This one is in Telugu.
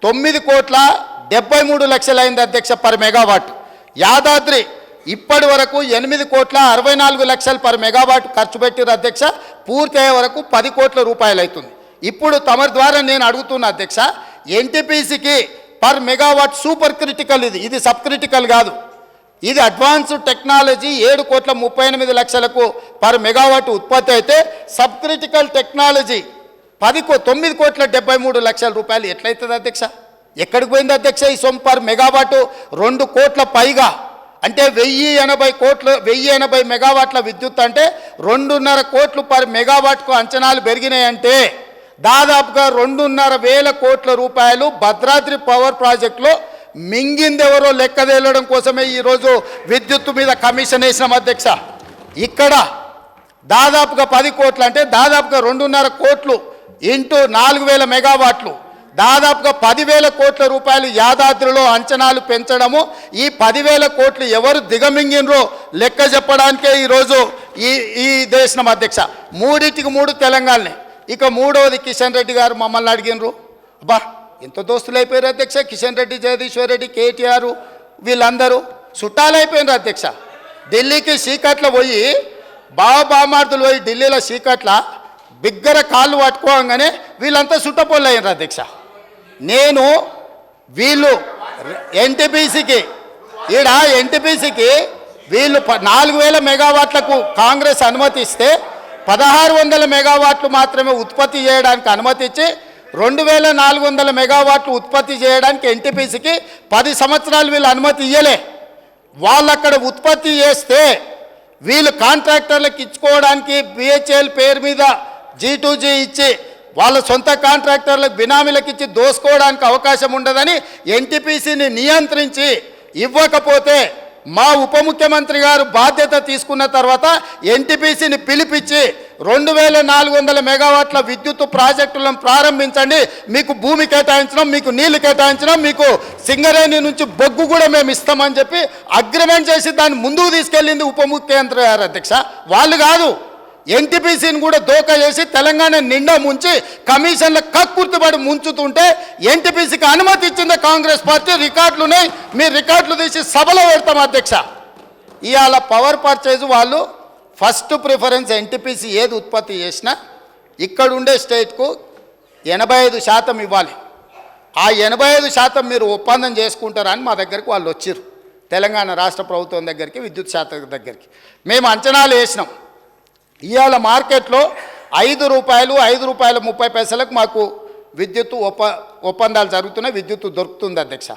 9,73,00,000 అయింది అధ్యక్ష పర్ మెగావాట్. యాదాద్రి ఇప్పటి వరకు 8,64,00,000 పర్ మెగావాట్ ఖర్చు పెట్టిరు అధ్యక్ష. పూర్తి అయ్యే వరకు 10 కోట్ల రూపాయలు అవుతుంది. ఇప్పుడు తమరి ద్వారా నేను అడుగుతున్నా అధ్యక్ష, ఎన్టీపీసీకి పర్ మెగావాట్ సూపర్ క్రిటికల్, ఇది సబ్ క్రిటికల్ కాదు, ఇది అడ్వాన్స్డ్ టెక్నాలజీ 7,38,00,000కు పర్ మెగావాట్ ఉత్పత్తి అయితే సబ్ క్రిటికల్ టెక్నాలజీ 9,73,00,000 రూపాయలు ఎట్లయితుంది అధ్యక్ష? ఎక్కడికి పోయింది అధ్యక్ష ఈ సొమ్ము? పర్ మెగావాటు 2 కోట్ల పైగా, అంటే 1,080 మెగావాట్ల విద్యుత్ అంటే 2.5 కోట్లు పర్ మెగావాట్కు అంచనాలు పెరిగినాయంటే దాదాపుగా 2,500 కోట్ల రూపాయలు భద్రాద్రి పవర్ ప్రాజెక్టులో మింగిందెవరో లెక్క తేలడం కోసమే ఈరోజు విద్యుత్తు మీద కమిషన్ వేసినాం అధ్యక్ష. ఇక్కడ దాదాపుగా 10 కోట్లు అంటే దాదాపుగా 2.5 కోట్లు ఇంటూ 4,000 మెగావాట్లు, దాదాపుగా 10,000 కోట్ల రూపాయలు యాదాద్రిలో అంచనాలు పెంచడము. ఈ 10,000 కోట్లు ఎవరు దిగమింగినరో లెక్క చెప్పడానికే ఈరోజు ఈ దేశం అధ్యక్ష. 3 తెలంగాణనే. ఇక మూడవది కిషన్ రెడ్డి గారు మమ్మల్ని అడిగినరు. అబ్బా ఎంత దోస్తులు అయిపోయారు అధ్యక్ష, కిషన్ రెడ్డి, జగదీశ్వర్ రెడ్డి, కేటీఆర్ వీళ్ళందరూ చుట్టాలు అయిపోయినారు అధ్యక్ష. ఢిల్లీకి చీకట్లో పోయి బామార్దులు పోయి ఢిల్లీలో చీకట్ల బిగ్గర కాళ్ళు పట్టుకోగానే వీళ్ళంతా చుట్టపోళ్ళు అయినారు అధ్యక్ష. నేను వీళ్ళు ఎన్టీపీసీకి వీళ్ళు 4,000 మెగావాట్లకు కాంగ్రెస్ అనుమతి ఇస్తే 1,600 మెగావాట్లు మాత్రమే ఉత్పత్తి చేయడానికి అనుమతి ఇచ్చి 2,400 మెగావాట్లు ఉత్పత్తి చేయడానికి ఎన్టీపీసీకి 10 సంవత్సరాలు వీళ్ళు అనుమతి ఇయ్యలే. వాళ్ళు అక్కడ ఉత్పత్తి చేస్తే వీళ్ళు కాంట్రాక్టర్లకు ఇచ్చుకోవడానికి బిహెచ్ఎల్ పేరు మీద G2G ఇచ్చి వాళ్ళ సొంత కాంట్రాక్టర్లకు బినామీలకు ఇచ్చి దోసుకోవడానికి అవకాశం ఉండదని ఎన్టీపీసీని నియంత్రించి ఇవ్వకపోతే మా ఉప ముఖ్యమంత్రి గారు బాధ్యత తీసుకున్న తర్వాత ఎన్టీపీసీని పిలిపించి 2,400 మెగావాట్ల విద్యుత్ ప్రాజెక్టులను ప్రారంభించండి, మీకు భూమి కేటాయించడం, మీకు నీళ్లు కేటాయించడం, మీకు సింగరేణి నుంచి బొగ్గు కూడా మేము ఇస్తామని చెప్పి అగ్రిమెంట్ చేసి దాన్ని ముందుకు తీసుకెళ్ళింది ఉప ముఖ్యమంత్రి గారు అధ్యక్ష. వాళ్ళు కాదు, ఎన్టీపీసీని కూడా దోకా చేసి తెలంగాణ నిండా ముంచి కమిషన్ల కక్కుర్తిపడి ముంచుతుంటే ఎన్టీపీసీకి అనుమతి ఇచ్చింది కాంగ్రెస్ పార్టీ. రికార్డులున్నాయి, మీరు రికార్డులు తీసి సభలో పెడతాం అధ్యక్ష. ఇవాళ పవర్ పర్చేజ్ వాళ్ళు ఫస్ట్ ప్రిఫరెన్స్ ఎన్టీపీసీ ఏది ఉత్పత్తి చేసినా ఇక్కడుండే స్టేట్కు 85% ఇవ్వాలి. ఆ 85% మీరు ఒప్పందం చేసుకుంటారని మా దగ్గరికి వాళ్ళు వచ్చారు, తెలంగాణ రాష్ట్ర ప్రభుత్వం దగ్గరికి, విద్యుత్ శాఖ దగ్గరికి. మేము అంచనాలు వేసినాం. ఇవాళ మార్కెట్లో ₹5, ₹5.30 మాకు విద్యుత్తు ఒప్పందాలు జరుగుతున్నాయి, విద్యుత్తు దొరుకుతుంది అధ్యక్ష.